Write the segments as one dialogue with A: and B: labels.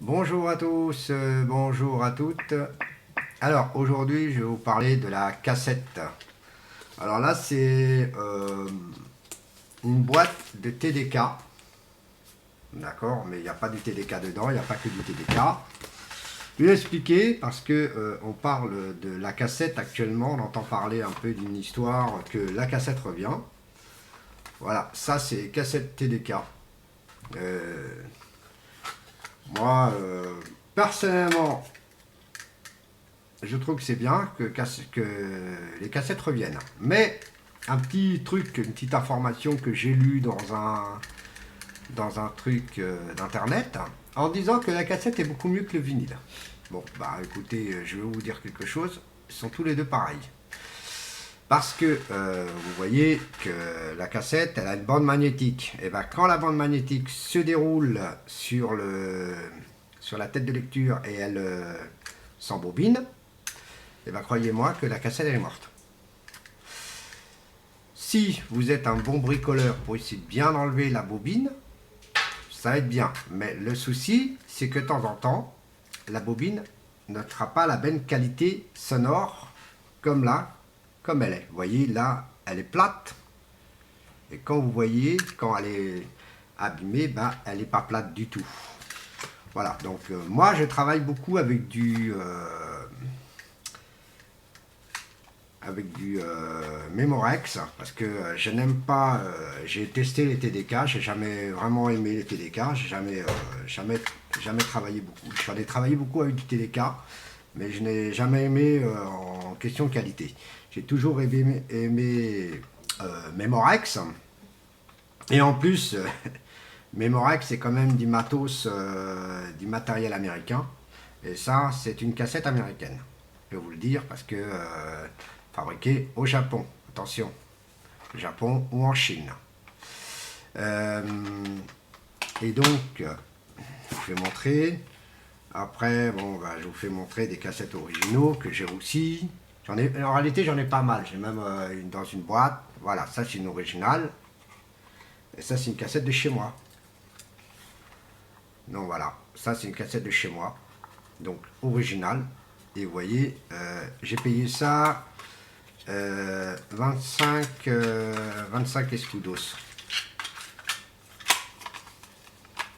A: Bonjour à tous, bonjour à toutes. Alors aujourd'hui je vais vous parler de la cassette. Alors là c'est une boîte de TDK, d'accord, mais il n'y a pas du TDK dedans, il n'y a pas que du TDK. Je vais expliquer parce que on parle de la cassette actuellement, on entend parler un peu d'une histoire que la cassette revient. Voilà, ça c'est cassette TDK. Euh, moi, personnellement, je trouve que c'est bien que les cassettes reviennent. Mais un petit truc, une petite information que j'ai lue dans un truc d'internet, en disant que la cassette est beaucoup mieux que le vinyle. Bon, bah écoutez, je vais vous dire quelque chose, ils sont tous les deux pareils. Parce que vous voyez que la cassette, elle a une bande magnétique. Et ben quand la bande magnétique se déroule sur la tête de lecture et elle s'embobine, et ben croyez-moi que la cassette elle est morte. Si vous êtes un bon bricoleur pour essayer de bien enlever la bobine, ça va être bien. Mais le souci, c'est que de temps en temps, la bobine ne sera pas la bonne qualité sonore comme là, comme elle est. Vous voyez, là, elle est plate. Et quand vous voyez, quand elle est abîmée, ben, elle n'est pas plate du tout. Voilà, donc moi je travaille beaucoup avec du Memorex parce que je n'aime pas. J'ai testé les TDK, j'ai jamais vraiment aimé les TDK, j'ai jamais travaillé beaucoup. J'en ai travaillé beaucoup avec du TDK, mais je n'ai jamais aimé en question de qualité. J'ai toujours aimé Memorex et en plus. Memorex c'est quand même du matos, du matériel américain. Et ça, c'est une cassette américaine. Je vais vous le dire parce que fabriquée au Japon. Attention, au Japon ou en Chine. Euh, et donc, je vais montrer. Après, bon, bah, je vous fais montrer des cassettes originaux que j'ai aussi. En réalité, j'en ai pas mal. J'ai même dans une boîte. Voilà, ça c'est une originale. Et ça, c'est une cassette de chez moi. Donc voilà, ça c'est une cassette de chez moi. Donc originale. Et vous voyez, j'ai payé ça 25 escudos.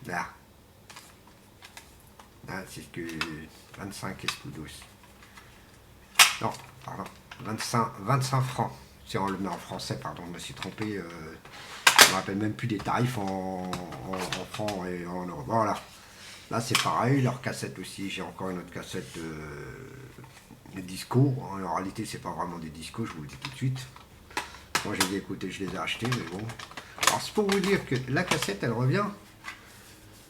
A: Là. Là, c'est ce que 25 escudos. Non, pardon. 25 francs. Si on le met en français, pardon, je me suis trompé. Je ne me rappelle même plus des tarifs en francs et en euros. Voilà. Là, c'est pareil. Leur cassette aussi. J'ai encore une autre cassette de disco. En réalité, c'est pas vraiment des discos, je vous le dis tout de suite. Moi, j'ai dit, écoutez, je les ai achetés, mais bon. Alors, c'est pour vous dire que la cassette, elle revient.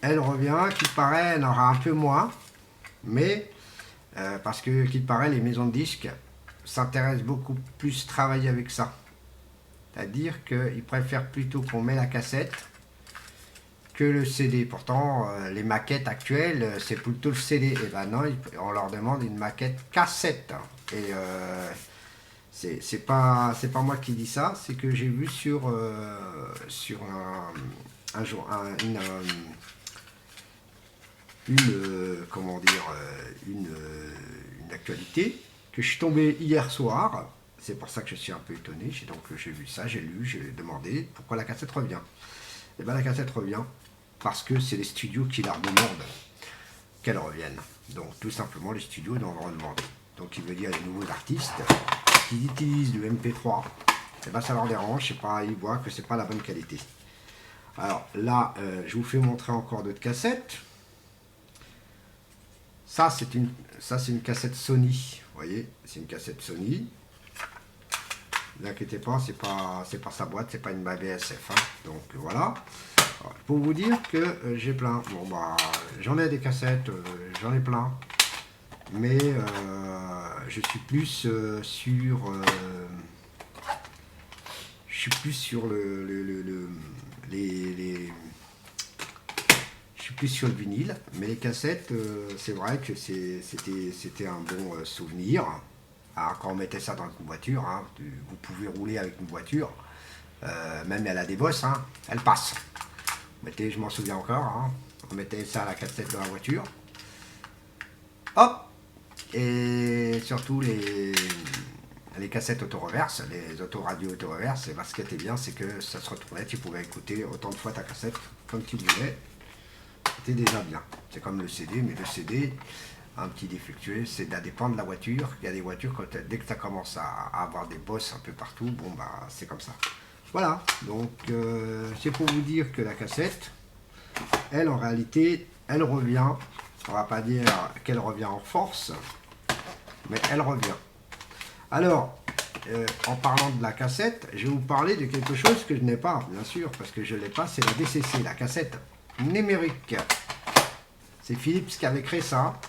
A: Elle revient, qu'il paraît, elle en aura un peu moins. Mais, parce que, qu'il paraît, les maisons de disques s'intéressent beaucoup plus à travailler avec ça. C'est-à-dire qu'ils préfèrent plutôt qu'on met la cassette que le CD. Pourtant, les maquettes actuelles, c'est plutôt le CD. Et ben non, on leur demande une maquette cassette. Et c'est pas moi qui dis ça, c'est que j'ai vu sur un jour comment dire une actualité que je suis tombé hier soir. C'est pour ça que je suis un peu étonné. Donc j'ai vu ça, j'ai lu, j'ai demandé pourquoi la cassette revient. Et bien la cassette revient parce que c'est les studios qui leur demandent qu'elle revienne. Donc tout simplement les studios doivent en demander. Donc il veut dire les nouveaux artistes qui utilisent du MP3, et ben ça leur dérange, je sais pas, ils voient que c'est pas la bonne qualité. Alors là, je vous fais montrer encore d'autres cassettes. Ça c'est une cassette Sony, vous voyez, c'est une cassette Sony. Ne vous inquiétez pas, c'est pas sa boîte, c'est pas une VSF. Hein. Donc voilà. Alors, pour vous dire que j'ai plein. Bon bah j'en ai des cassettes, j'en ai plein. Mais je suis plus sur je suis plus sur je suis plus sur le vinyle, mais les cassettes, c'est vrai que c'était un bon souvenir. Alors, quand on mettait ça dans une voiture, hein, vous pouvez rouler avec une voiture, même elle a des bosses, hein, elle passe. Mettez, je m'en souviens encore, hein, On mettait ça à la cassette dans la voiture. Hop. Et surtout les cassettes auto-reverse, les autoradios auto-reverse, et ben, ce qui était bien, c'est que ça se retournait, tu pouvais écouter autant de fois ta cassette comme tu voulais. C'était déjà bien. C'est comme le CD, mais le CD, un petit défectueux, c'est ça dépend de la voiture. Il y a des voitures, dès que ça commence à avoir des bosses un peu partout, bon bah c'est comme ça. Voilà, donc c'est pour vous dire que la cassette, elle en réalité, elle revient, on va pas dire qu'elle revient en force, mais elle revient. Alors, en parlant de la cassette, je vais vous parler de quelque chose que je n'ai pas, bien sûr, parce que je ne l'ai pas, c'est la DCC, la cassette numérique. C'est Philips qui avait créé ça.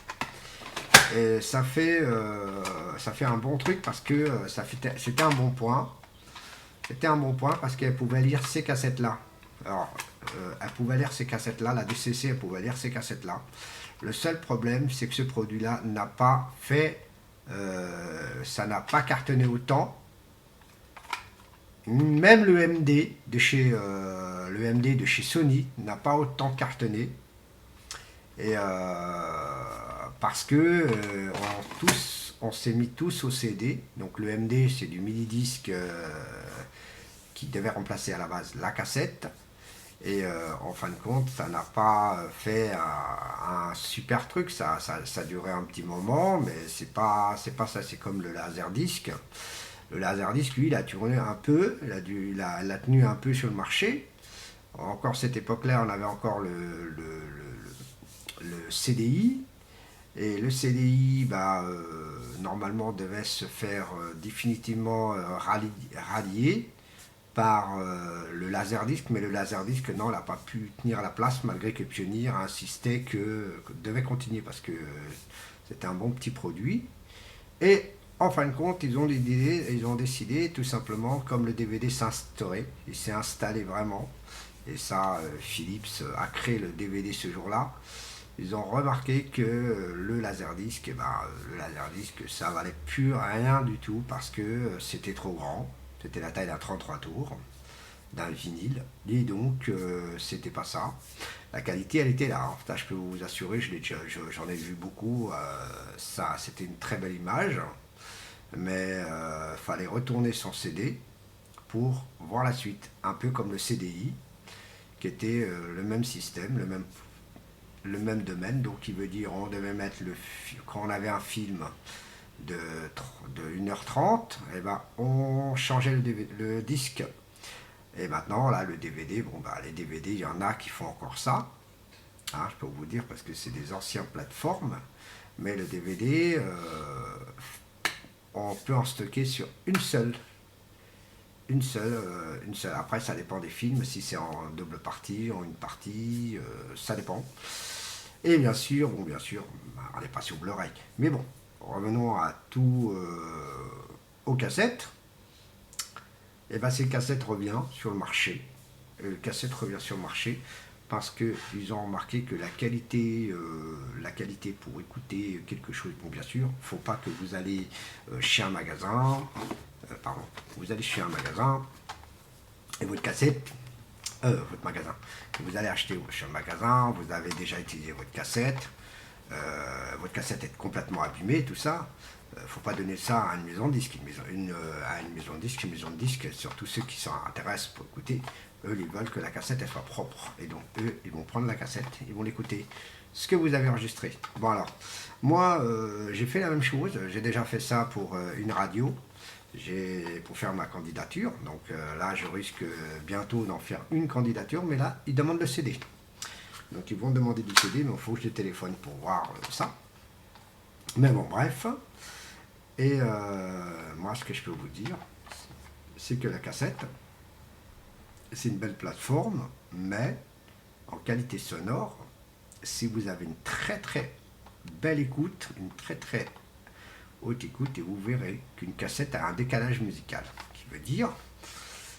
A: Et ça fait un bon truc parce que c'était un bon point. C'était un bon point parce qu'elle pouvait lire ces cassettes-là. Alors, elle pouvait lire ces cassettes-là, la DCC, elle pouvait lire ces cassettes-là. Le seul problème, c'est que ce produit-là n'a pas fait... ça n'a pas cartonné autant. Même le MD de chez Sony n'a pas autant cartonné. Et parce que on s'est mis tous au CD. Donc le MD, c'est du mini-disque qui devait remplacer à la base la cassette. Et en fin de compte, ça n'a pas fait un super truc. Ça durait un petit moment, mais c'est pas ça. C'est comme le laserdisc. Le laserdisc, lui, il a tourné un peu, il a tenu un peu sur le marché. Encore cette époque-là, on avait encore le CDI. Et le CDI, normalement, devait se faire définitivement rallier par le laserdisc, mais le laserdisc, non, n'a pas pu tenir la place, malgré que Pioneer insistait que devait continuer, parce que c'était un bon petit produit. Et en fin de compte, ils ont décidé tout simplement, comme le DVD s'instaurait, il s'est installé vraiment, et ça, Philips a créé le DVD ce jour-là. Ils ont remarqué que le laserdisc, ça valait plus rien du tout parce que c'était trop grand. C'était la taille d'un 33 tours, d'un vinyle. Et donc, c'était pas ça. La qualité, elle était là. Ça, je peux vous assurer, j'en ai vu beaucoup. Ça, c'était une très belle image. Mais fallait retourner son CD pour voir la suite. Un peu comme le CDI, qui était le même système, le même domaine. Donc, il veut dire, on devait mettre quand on avait un film de 1h30, et ben, on changeait le disque. Et maintenant, là, le DVD, les DVD, il y en a qui font encore ça. Hein, je peux vous dire, parce que c'est des anciennes plateformes. Mais le DVD, on peut en stocker sur une seule. Une seule. Après, ça dépend des films, si c'est en double partie, en une partie, ça dépend. Et bien sûr, on n'est pas sur Blu-ray. Mais bon, revenons à tout aux cassettes. Et bien ces cassettes revient sur le marché. Le cassette revient sur le marché parce qu'ils ont remarqué que la qualité pour écouter quelque chose, bon bien sûr, il ne faut pas que vous allez chez un magasin, vous allez chez un magasin et votre cassette, votre magasin, vous allez acheter chez un magasin, vous avez déjà utilisé votre cassette est complètement abîmée, tout ça. Faut pas donner ça à une maison de disque, une maison de disque, surtout ceux qui s'intéressent pour écouter, eux ils veulent que la cassette elle soit propre, et donc eux ils vont prendre la cassette, ils vont l'écouter, ce que vous avez enregistré. Bon alors, moi j'ai fait la même chose, j'ai déjà fait ça pour une radio, pour faire ma candidature, donc là je risque bientôt d'en faire une candidature, mais là ils demandent le CD. Donc ils vont demander du CD, mais il faut que je les téléphone pour voir ça. Mais bon, bref. Et moi, ce que je peux vous dire, c'est que la cassette, c'est une belle plateforme, mais en qualité sonore, si vous avez une très très belle écoute, une très très haute écoute, et vous verrez qu'une cassette a un décalage musical. Qui veut dire,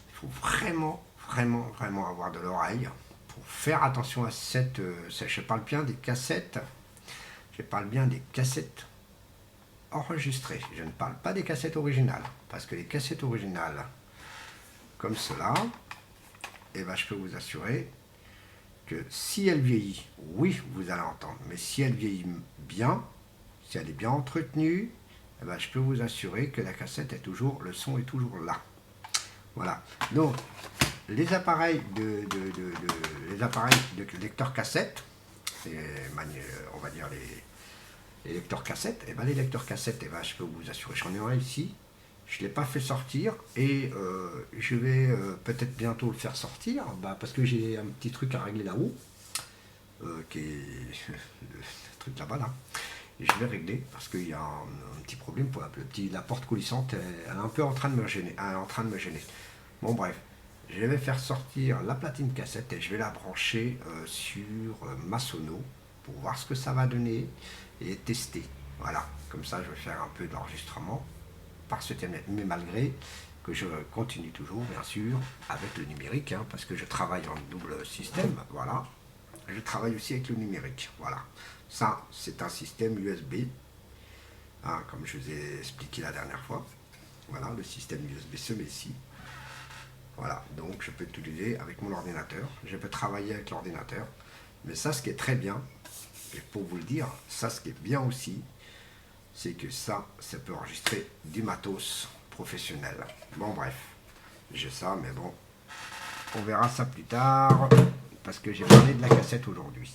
A: il faut vraiment, vraiment, vraiment avoir de l'oreille pour faire attention à je parle bien des cassettes, enregistrées. Je ne parle pas des cassettes originales, parce que les cassettes originales, comme cela, je peux vous assurer que si elle vieillit, oui, vous allez entendre, mais si elle vieillit bien, si elle est bien entretenue, eh ben, je peux vous assurer que la cassette est toujours, le son est toujours là. Voilà. Donc, les appareils les appareils de lecteur cassette, on va dire les lecteurs cassettes, et ben les lecteurs cassettes, et ben je peux vous assurer, j'en ai un ici, je ne l'ai pas fait sortir et je vais peut-être bientôt le faire sortir, parce que j'ai un petit truc à régler là-haut, qui est le truc là-bas là. Et je vais régler parce qu'il y a un petit problème pour la porte coulissante, elle est un peu en train de me gêner. Bon bref, je vais faire sortir la platine cassette et je vais la brancher sur ma sono pour voir ce que ça va donner et tester. Voilà, comme ça je vais faire un peu d'enregistrement par ce thème, mais malgré que je continue toujours bien sûr avec le numérique, hein, parce que je travaille en double système, voilà. Je travaille aussi avec le numérique, voilà. Ça, c'est un système USB, hein, comme je vous ai expliqué la dernière fois. Voilà, le système USB se met ici. Voilà, donc je peux l'utiliser avec mon ordinateur. Je peux travailler avec l'ordinateur. Mais ça, ce qui est très bien, et pour vous le dire, ça, ce qui est bien aussi, c'est que ça peut enregistrer du matos professionnel. Bon, bref, j'ai ça, mais bon, on verra ça plus tard, parce que j'ai parlé de la cassette aujourd'hui.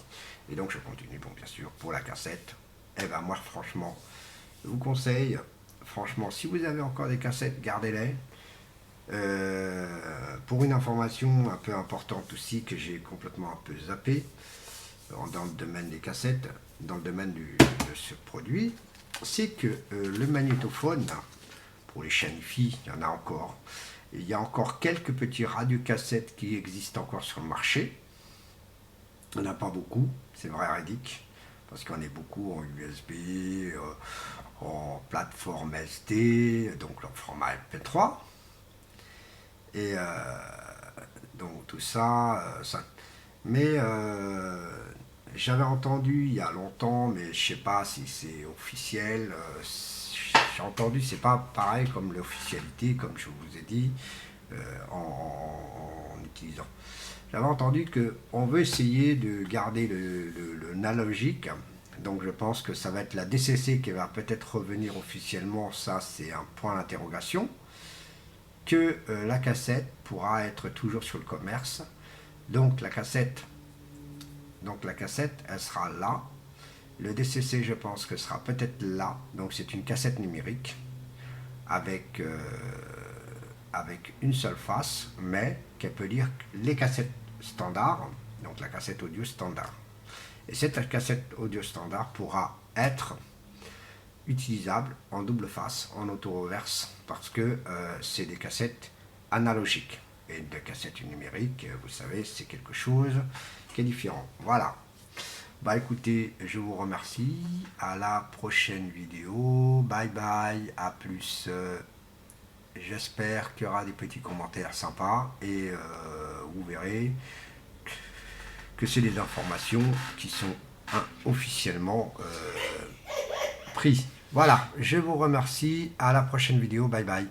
A: Et donc je continue, bon bien sûr, pour la cassette, eh ben moi franchement, je vous conseille, franchement, si vous avez encore des cassettes, gardez-les. Pour une information un peu importante aussi, que j'ai complètement un peu zappé, dans le domaine des cassettes, dans le domaine de ce produit, c'est que le magnétophone, pour les chaînes IFI, il y en a encore. Il y a encore quelques petits radiocassettes qui existent encore sur le marché. Il n'y en a pas beaucoup, c'est vrai, Redic, parce qu'on est beaucoup en USB, en plateforme SD, donc en format MP3. Et donc tout ça, mais j'avais entendu il y a longtemps, mais je sais pas si c'est officiel. J'ai entendu, c'est pas pareil comme l'officialité, comme je vous ai dit, en utilisant. J'avais entendu qu'on veut essayer de garder le analogique, donc je pense que ça va être la DCC qui va peut-être revenir officiellement, ça c'est un point d'interrogation, que la cassette pourra être toujours sur le commerce, donc la cassette, elle sera là, le DCC je pense que sera peut-être là, donc c'est une cassette numérique, avec une seule face, mais qu'elle peut lire les cassettes standard, donc la cassette audio standard. Et cette cassette audio standard pourra être utilisable en double face, en auto-reverse, parce que c'est des cassettes analogiques. Et des cassettes numériques, vous savez, c'est quelque chose qui est différent. Voilà. Bah écoutez, je vous remercie. À la prochaine vidéo. Bye bye. À plus. J'espère qu'il y aura des petits commentaires sympas et vous verrez que c'est des informations qui sont officiellement prises. Voilà, je vous remercie. À la prochaine vidéo. Bye bye.